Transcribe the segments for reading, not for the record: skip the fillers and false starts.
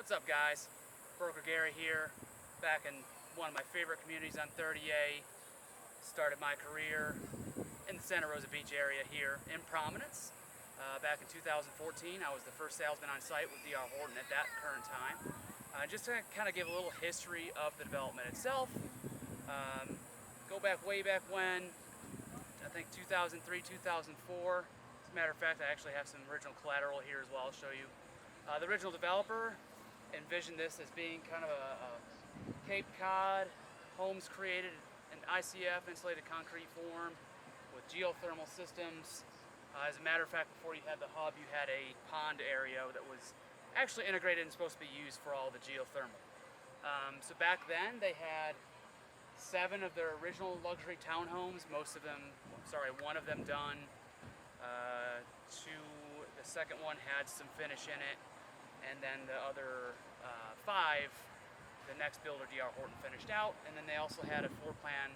What's up, guys? Broker Gary here, back in one of my favorite communities on 30A. Started my career in the Santa Rosa Beach area here in Prominence. Back in 2014, I was the first salesman on site with D.R. Horton at that current time. Just to kind of give a little history of the development itself. Go back way back when, I think 2003, 2004. As a matter of fact, I actually have some original collateral here as well. I'll show you. The original developer envisioned this as being kind of a Cape Cod, homes created in ICF, insulated concrete form, with geothermal systems. As a matter of fact, before you had the hub, you had a pond area that was actually integrated and supposed to be used for all the geothermal. So back then, they had 7 of their original luxury townhomes, one of them done. The second one had some finish in it, and then the other 5, the next builder, D.R. Horton, finished out. And then they also had a floor plan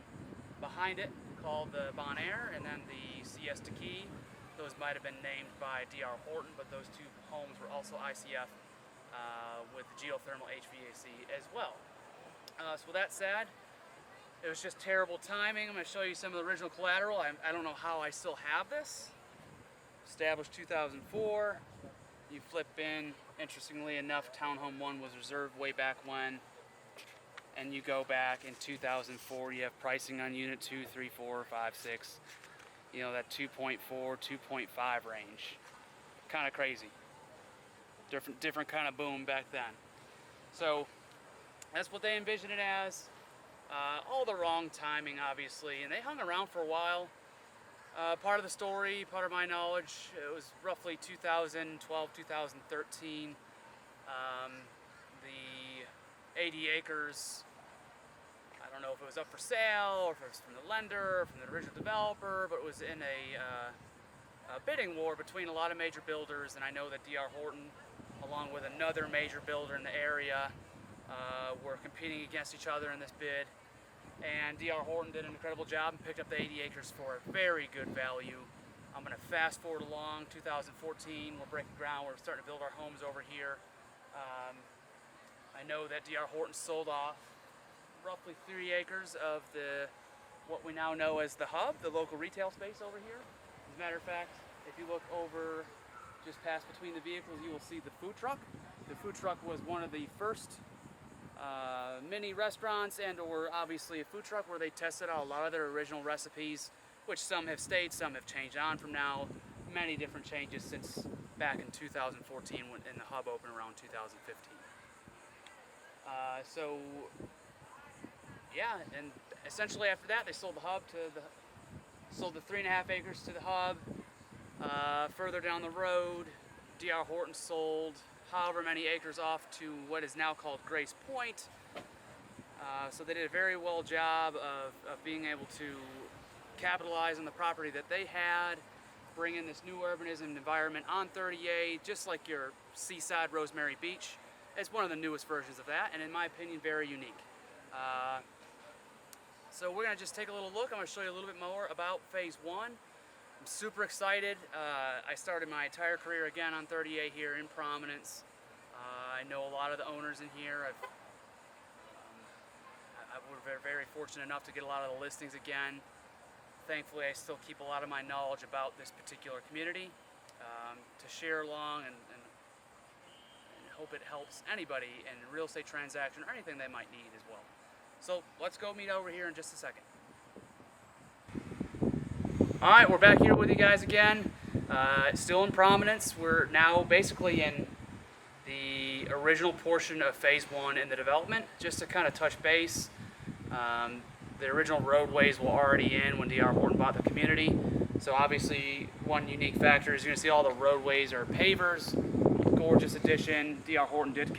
behind it called the Bon Air, and then the Siesta Key. Those might have been named by D.R. Horton, but those 2 homes were also ICF with geothermal HVAC as well. So with that said, it was just terrible timing. I'm going to show you some of the original collateral. I don't know how I still have this. Established 2004. You flip in, interestingly enough, Townhome 1 was reserved way back when. And you go back in 2004, you have pricing on unit 2, 3, 4, 5, 6. You know, that 2.4, 2.5 range. Kind of crazy. Different kind of boom back then. So that's what they envisioned it as. All the wrong timing, obviously, and they hung around for a while. Part of the story, part of my knowledge, it was roughly 2012, 2013. The 80 acres, I don't know if it was up for sale, or if it was from the lender, or from the original developer, but it was in a bidding war between a lot of major builders, and I know that D.R. Horton, along with another major builder in the area, were competing against each other in this bid. And D.R. Horton did an incredible job and picked up the 80 acres for a very good value. I'm going to fast forward along 2014. We're breaking ground. We're starting to build our homes over here. I know that D.R. Horton sold off roughly 3 acres of what we now know as the hub, the local retail space over here. As a matter of fact, if you look over just past between the vehicles, you will see the food truck. The food truck was one of the first mini restaurants or obviously a food truck where they tested out a lot of their original recipes, which some have stayed, some have changed on from now. Many different changes since back in 2014 when the hub opened around 2015. So yeah, and essentially after that they sold the hub sold the 3.5 acres to the hub. Further down the road, D.R. Horton sold however many acres off to what is now called Grace Point. So they did a very well job of being able to capitalize on the property that they had, bring in this new urbanism environment on 30A, just like your Seaside Rosemary Beach. It's one of the newest versions of that, and in my opinion, very unique. So we're going to just take a little look. I'm going to show you a little bit more about Phase 1. I'm super excited. I started my entire career again on 30A here in Prominence. I know a lot of the owners in here. I was very fortunate enough to get a lot of the listings again. Thankfully, I still keep a lot of my knowledge about this particular community to share along and hope it helps anybody in a real estate transaction or anything they might need as well. So let's go meet over here in just a second. Alright, we're back here with you guys again. Still in Prominence. We're now basically in the original portion of Phase 1 in the development. Just to kind of touch base, the original roadways were already in when D.R. Horton bought the community. So obviously one unique factor is you're going to see all the roadways are pavers. Gorgeous addition. D.R. Horton did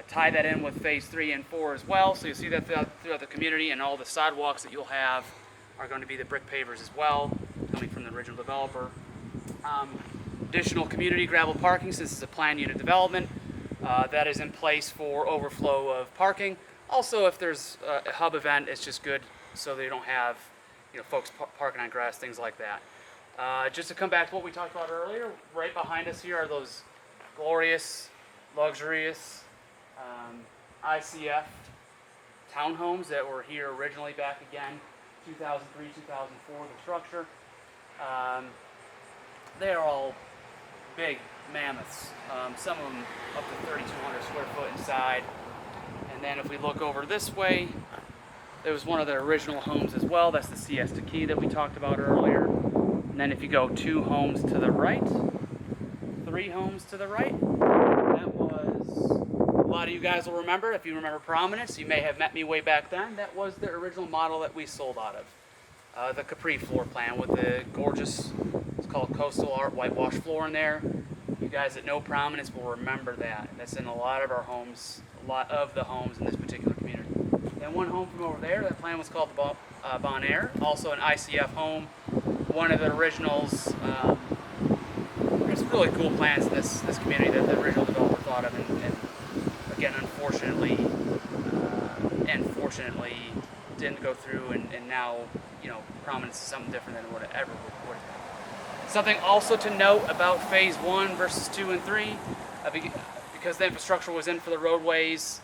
tie that in with Phase 3 and 4 as well. So you'll see that throughout the community, and all the sidewalks that you'll have are going to be the brick pavers as well, coming from the original developer. Additional community gravel parking, since it's a planned unit development, that is in place for overflow of parking. Also, if there's a hub event, it's just good so they don't have folks parking on grass, things like that. Just to come back to what we talked about earlier, right behind us here are those glorious luxurious ICF townhomes that were here originally back again, 2003, 2004, the structure. They are all big mammoths, some of them up to 3,200 square foot inside. And then if we look over this way, there was one of the original homes as well. That's the Siesta Key that we talked about earlier. And then if you go 2 homes to the right, 3 homes to the right, that was, a lot of you guys will remember, if you remember Prominence, you may have met me way back then. That was the original model that we sold out of. The Capri floor plan with the gorgeous, it's called Coastal Art whitewash floor in there. You guys that know Prominence will remember that. That's in a lot of our homes, a lot of the homes in this particular community. Then one home from over there, that plan was called the Bon Air, also an ICF home, one of the originals. There's really cool plans in this community that the original developer thought of, and again, unfortunately, didn't go through, and now, you know, Prominence is something different than what it ever would have been. Something also to note about Phase 1 versus 2 and 3, because the infrastructure was in for the roadways,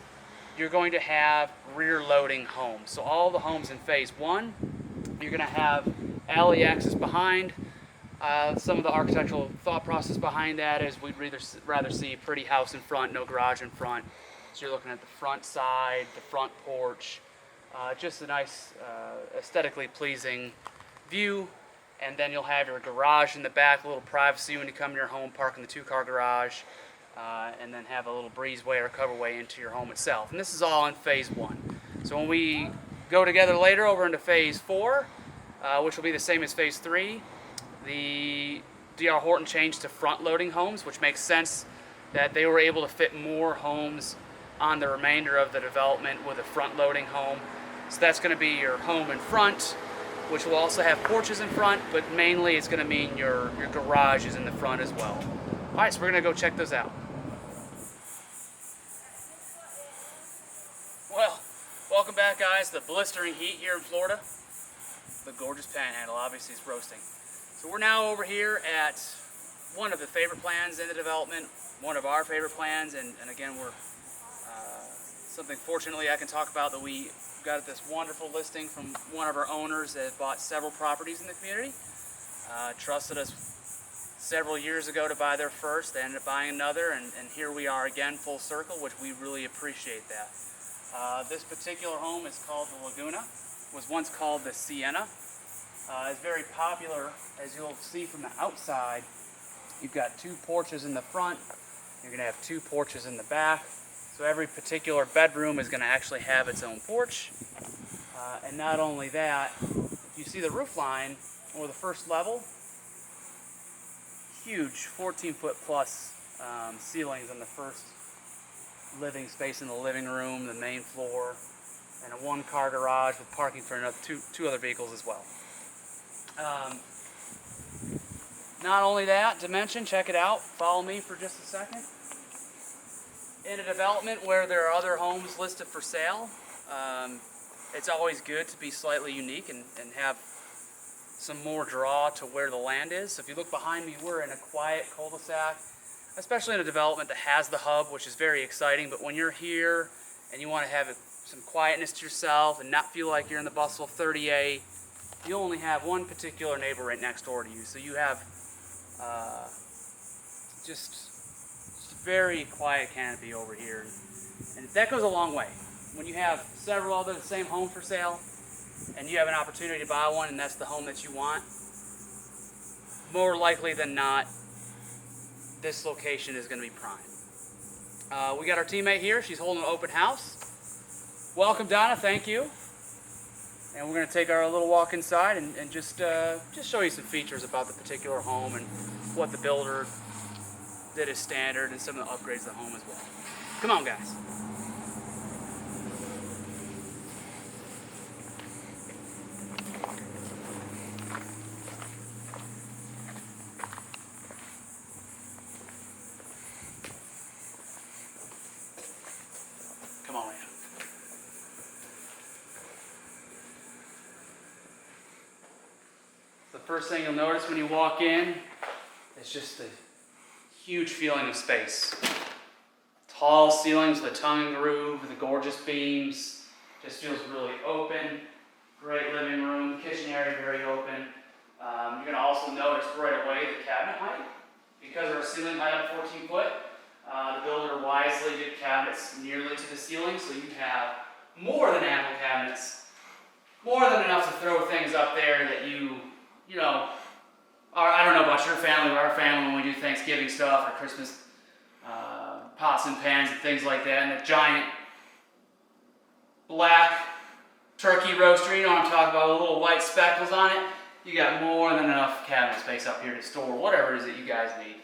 you're going to have rear loading homes. So all the homes in Phase 1, you're going to have alley access behind. Some of the architectural thought process behind that is we'd rather see a pretty house in front, no garage in front. So you're looking at the front side, the front porch, just a nice aesthetically pleasing view. And then you'll have your garage in the back, a little privacy when you come to your home, park in the 2-car garage, and then have a little breezeway or coverway into your home itself. And this is all in Phase 1. So when we go together later over into Phase 4, which will be the same as Phase 3, the D.R. Horton changed to front-loading homes, which makes sense that they were able to fit more homes on the remainder of the development with a front-loading home. So that's going to be your home in front, which will also have porches in front, but mainly it's going to mean your garage is in the front as well. All right, so we're going to go check those out. Well, welcome back, guys, to the blistering heat here in Florida. The gorgeous panhandle obviously is roasting. So we're now over here at one of the favorite plans in the development, one of our favorite plans, and again, we're something fortunately I can talk about that we got this wonderful listing from one of our owners that bought several properties in the community. Trusted us several years ago to buy their first. They ended up buying another, and here we are again, full circle, which we really appreciate that. This particular home is called the Laguna. Was once called the Sienna. It's very popular, as you'll see from the outside. You've got 2 porches in the front. You're going to have 2 porches in the back. So every particular bedroom is going to actually have its own porch. And not only that, if you see the roof line or the first level, huge 14-foot plus ceilings on the first living space in the living room, the main floor, and a 1-car garage with parking for another two other vehicles as well. Not only that, to mention, check it out, follow me for just a second. In a development where there are other homes listed for sale, it's always good to be slightly unique and have some more draw to where the land is. So if you look behind me, we're in a quiet cul-de-sac, especially in a development that has the hub, which is very exciting. But when you're here and you want to have some quietness to yourself and not feel like you're in the bustle of 30A, you only have one particular neighbor right next door to you. So you have just very quiet canopy over here, and that goes a long way. When you have several other the same home for sale and you have an opportunity to buy one and that's the home that you want, more likely than not this location is going to be prime. We got our teammate here. She's holding an open house. Welcome, Donna. Thank you. And we're going to take our little walk inside and just show you some features about the particular home and what the builder did as standard and some of the upgrades to the home as well. Come on, guys. Come on, man. The first thing you'll notice when you walk in is just the huge feeling of space. Tall ceilings with a tongue and groove, with the gorgeous beams. Just feels really open. Great living room, kitchen area very open. You're going to also notice right away the cabinet height. Because our ceiling height up 14 foot, the builder wisely did cabinets nearly to the ceiling, so you have more than ample cabinets. More than enough to throw things up there that you know, I don't know about your family, but our family, when we do Thanksgiving stuff or Christmas pots and pans and things like that, and the giant black turkey roaster, you know what I'm talking about, with little white speckles on it, you got more than enough cabinet space up here to store whatever it is that you guys need.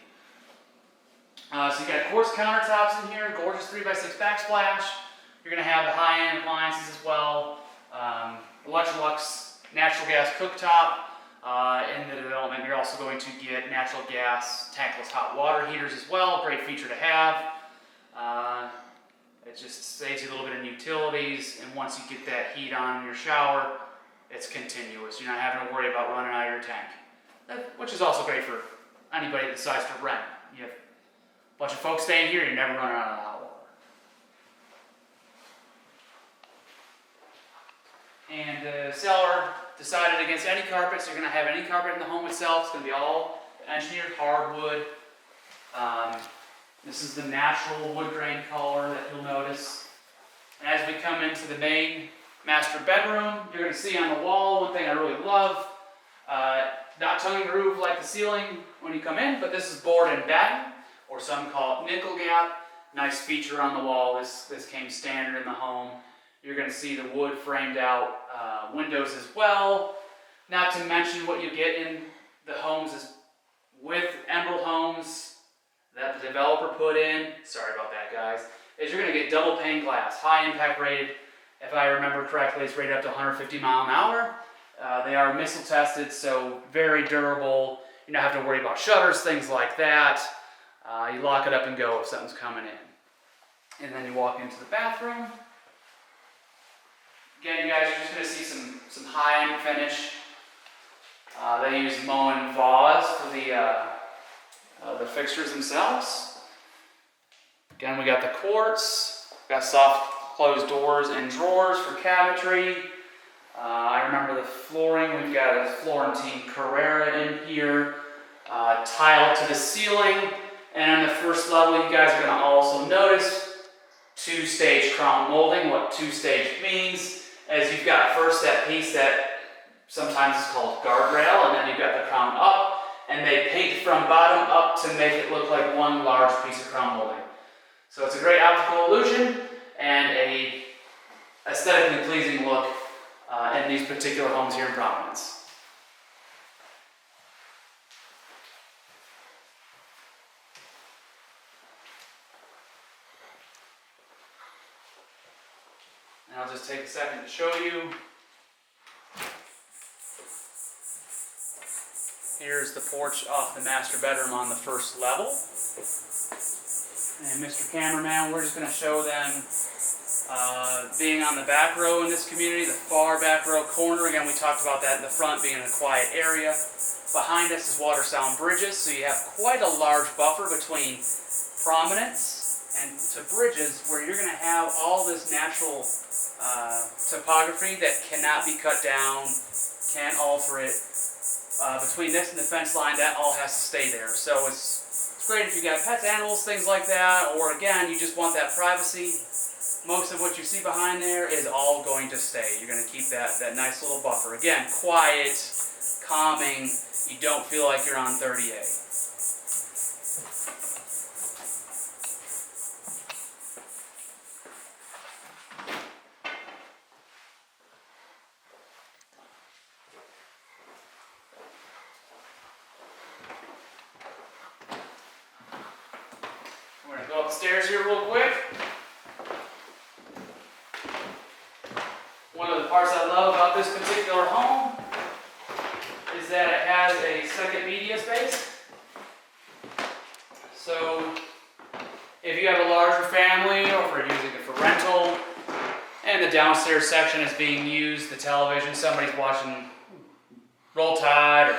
So you got quartz countertops in here, gorgeous 3x6 backsplash. You're going to have the high-end appliances as well. Electrolux natural gas cooktop. In the development, you're also going to get natural gas tankless hot water heaters as well. Great feature to have. It just saves you a little bit in utilities, and once you get that heat on in your shower, it's continuous. You're not having to worry about running out of your tank, which is also great for anybody that decides to rent. You have a bunch of folks staying here, you're never running out of hot water. And the seller decided against any carpets. You're going to have any carpet in the home itself. It's going to be all engineered hardwood. This is the natural wood grain color that you'll notice. And as we come into the main master bedroom, you're going to see on the wall one thing I really love. Not tongue and groove like the ceiling when you come in, but this is board and batten, or some call it nickel gap. Nice feature on the wall. This came standard in the home. You're going to see the wood framed out windows as well. Not to mention what you get in the homes is with Emerald Homes that the developer put in. Sorry about that, guys. Is you're going to get double pane glass, high impact rated. If I remember correctly, it's rated up to 150 mile an hour. They are missile tested, so very durable. You don't have to worry about shutters, things like that. You lock it up and go if something's coming in. And then you walk into the bathroom. Again, you guys are just going to see some high-end finish. They use Moen vase for the fixtures themselves. Again, we got the quartz. Got soft closed doors and drawers for cabinetry. I remember the flooring. We've got a Florentine Carrera in here. Tile to the ceiling. And on the first level, you guys are going to also notice two-stage crown molding. What two-stage means is you've got first that piece that sometimes is called guardrail, and then you've got the crown up, and they paint from bottom up to make it look like one large piece of crown molding. So it's a great optical illusion and a aesthetically pleasing look in these particular homes here in Prominence. And I'll just take a second to show you. Here's the porch off the master bedroom on the first level. And Mr. Cameraman, we're just going to show them being on the back row in this community, the far back row corner. Again, we talked about that in the front being in a quiet area. Behind us is water sound bridges, so you have quite a large buffer between Prominence and to Bridges, where you're going to have all this natural topography that cannot be cut down, can't alter it. Between this and the fence line, that all has to stay there. So it's great if you got pets, animals, things like that, or again, you just want that privacy. Most of what you see behind there is all going to stay. You're going to keep that nice little buffer. Again, quiet, calming, you don't feel like you're on 30A. We're going to go upstairs here real quick. One of the parts I love about this particular home is that it has a second media space. So if you have a larger family or if you're using it for rental and the downstairs section is being used, the television, somebody's watching Roll Tide or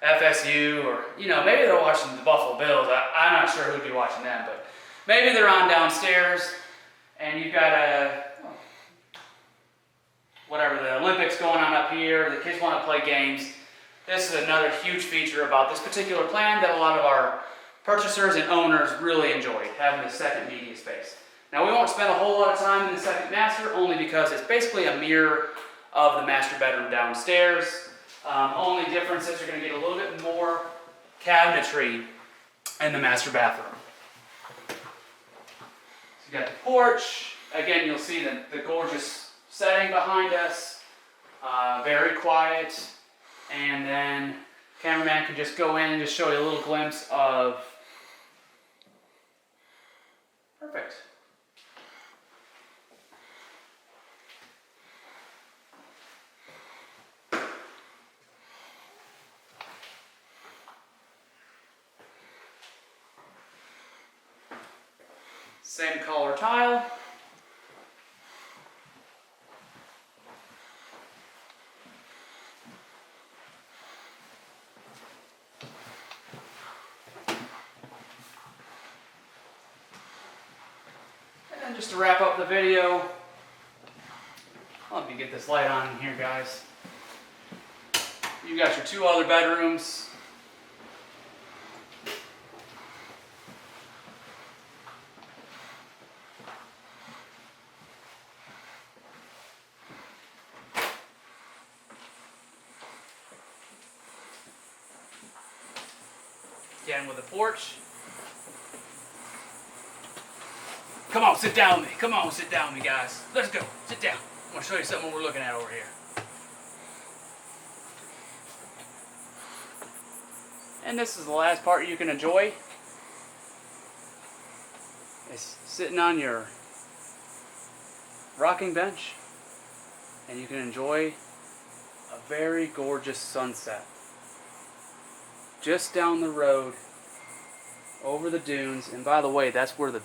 FSU, or maybe they're watching the Buffalo Bills. I'm not sure who'd be watching them, but maybe they're on downstairs and you've got whatever, the Olympics going on up here, the kids want to play games. This is another huge feature about this particular plan that a lot of our purchasers and owners really enjoyed, having the second media space. Now we won't spend a whole lot of time in the second master, only because it's basically a mirror of the master bedroom downstairs. Only difference is you're going to get a little bit more cabinetry in the master bathroom. So you got the porch. Again, you'll see the gorgeous setting behind us. Very quiet. And then cameraman can just go in and just show you a little glimpse of. Perfect. Same color tile. And just to wrap up the video, let me get this light on in here, guys. You got your two other bedrooms. Again with the porch. Come on, sit down with me. Come on, sit down with me, guys. Let's go. Sit down. I want to show you something we're looking at over here. And this is the last part you can enjoy. It's sitting on your rocking bench, and you can enjoy a very gorgeous sunset. Just down the road, over the dunes, and by the way, that's where the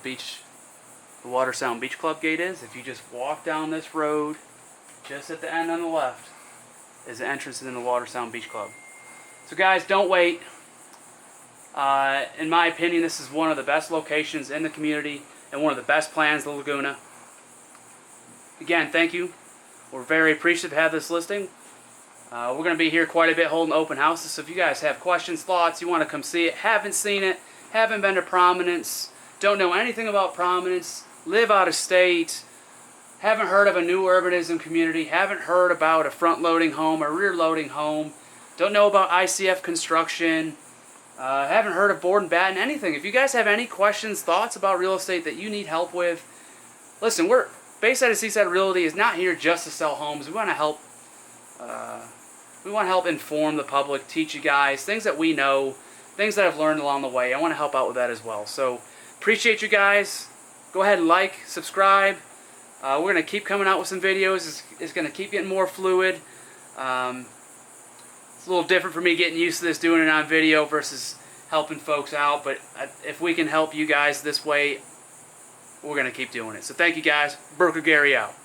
Water Sound Beach Club gate is. If you just walk down this road, just at the end on the left, is the entrance into the Water Sound Beach Club. So guys, don't wait. In my opinion, this is one of the best locations in the community and one of the best plans in the Laguna. Again, thank you. We're very appreciative to have this listing. We're going to be here quite a bit holding open houses, so if you guys have questions, thoughts, you want to come see it, haven't seen it, haven't been to Prominence, don't know anything about Prominence, live out of state, haven't heard of a new urbanism community, haven't heard about a front-loading home, a rear-loading home, don't know about ICF construction, haven't heard of board and batten, anything. If you guys have any questions, thoughts about real estate that you need help with, listen, Bayside and Seaside Realty is not here just to sell homes. We want to help. We want to help inform the public, teach you guys things that we know, things that I've learned along the way. I want to help out with that as well. So appreciate you guys. Go ahead and like, subscribe. We're going to keep coming out with some videos. It's going to keep getting more fluid. It's a little different for me getting used to this, doing it on video versus helping folks out. But if we can help you guys this way, we're going to keep doing it. So thank you guys. Broker Gary out.